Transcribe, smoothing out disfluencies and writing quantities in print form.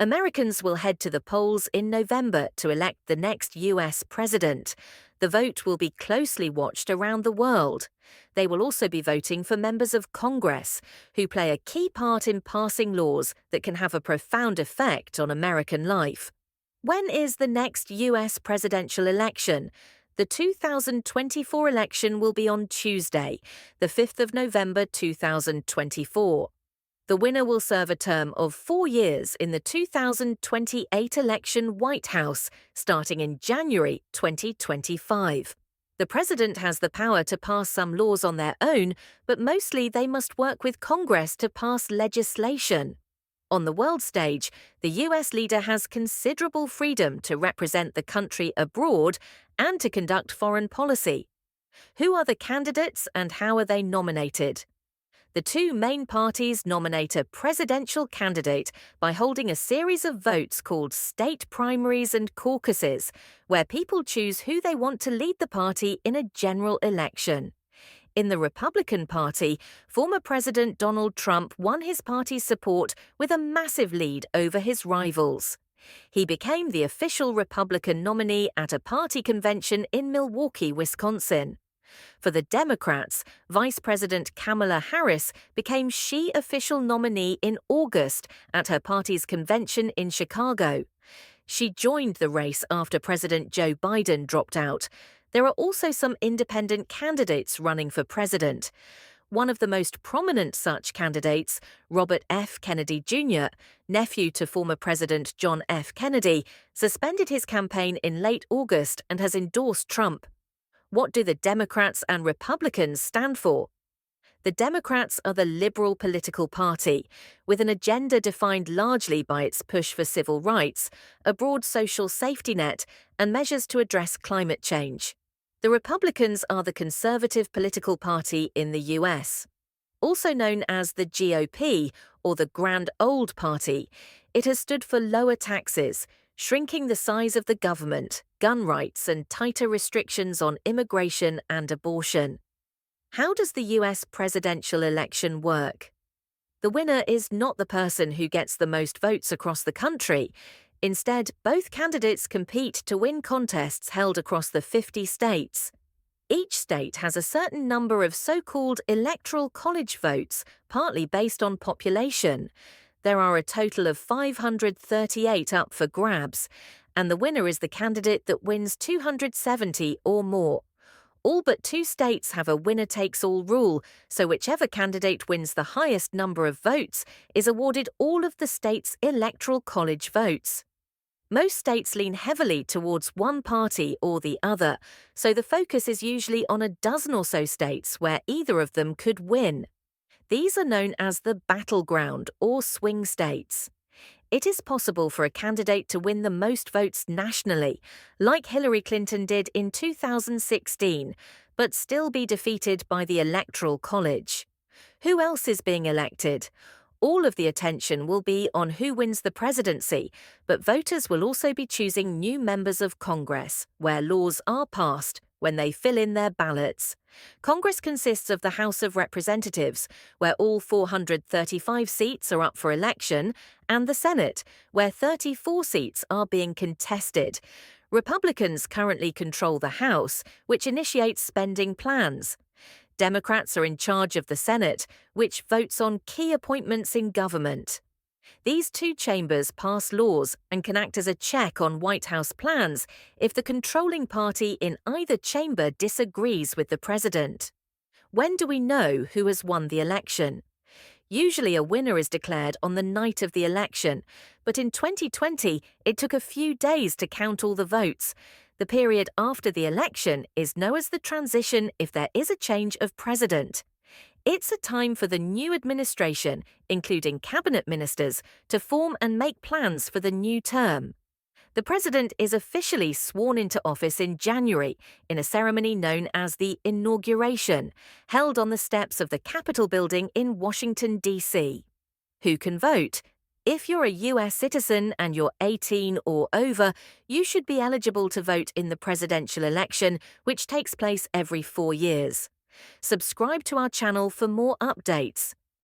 Americans will head to the polls in November to elect the next US president. The vote will be closely watched around the world. They will also be voting for members of Congress, who play a key part in passing laws that can have a profound effect on American life. When is the next US presidential election? The 2024 election will be on Tuesday, the 5th of November 2024. The winner will serve a term of 4 years in the 2028 election White House, starting in January 2025. The president has the power to pass some laws on their own, but mostly they must work with Congress to pass legislation. On the world stage, the US leader has considerable freedom to represent the country abroad and to conduct foreign policy. Who are the candidates and how are they nominated? The two main parties nominate a presidential candidate by holding a series of votes called state primaries and caucuses, where people choose who they want to lead the party in a general election. In the Republican Party, former President Donald Trump won his party's support with a massive lead over his rivals. He became the official Republican nominee at a party convention in Milwaukee, Wisconsin. For the Democrats, Vice President Kamala Harris became she official nominee in August at her party's convention in Chicago. She joined the race after President Joe Biden dropped out. There are also some independent candidates running for president. One of the most prominent such candidates, Robert F. Kennedy Jr., nephew to former President John F. Kennedy, suspended his campaign in late August and has endorsed Trump. What do the Democrats and Republicans stand for? The Democrats are the liberal political party, with an agenda defined largely by its push for civil rights, a broad social safety net, and measures to address climate change. The Republicans are the conservative political party in the US. Also known as the GOP, or the Grand Old Party, it has stood for lower taxes, shrinking the size of the government, gun rights, and tighter restrictions on immigration and abortion. How does the US presidential election work? The winner is not the person who gets the most votes across the country. Instead, both candidates compete to win contests held across the 50 states. Each state has a certain number of so-called Electoral College votes, partly based on population. There are a total of 538 up for grabs, and the winner is the candidate that wins 270 or more. All but 2 states have a winner-takes-all rule, so whichever candidate wins the highest number of votes is awarded all of the state's Electoral College votes. Most states lean heavily towards one party or the other, so the focus is usually on a dozen or so states where either of them could win. These are known as the battleground or swing states. It is possible for a candidate to win the most votes nationally, like Hillary Clinton did in 2016, but still be defeated by the Electoral College. Who else is being elected? All of the attention will be on who wins the presidency, but voters will also be choosing new members of Congress, where laws are passed, when they fill in their ballots. Congress consists of the House of Representatives, where all 435 seats are up for election, and the Senate, where 34 seats are being contested. Republicans currently control the House, which initiates spending plans. Democrats are in charge of the Senate, which votes on key appointments in government. These two chambers pass laws and can act as a check on White House plans if the controlling party in either chamber disagrees with the president. When do we know who has won the election? Usually a winner is declared on the night of the election, but in 2020 it took a few days to count all the votes. The period after the election is known as the transition if there is a change of president. It's a time for the new administration, including cabinet ministers, to form and make plans for the new term. The president is officially sworn into office in January in a ceremony known as the inauguration, held on the steps of the Capitol building in Washington, D.C. Who can vote? If you're a US citizen and you're 18 or over, you should be eligible to vote in the presidential election, which takes place every 4 years. Subscribe to our channel for more updates.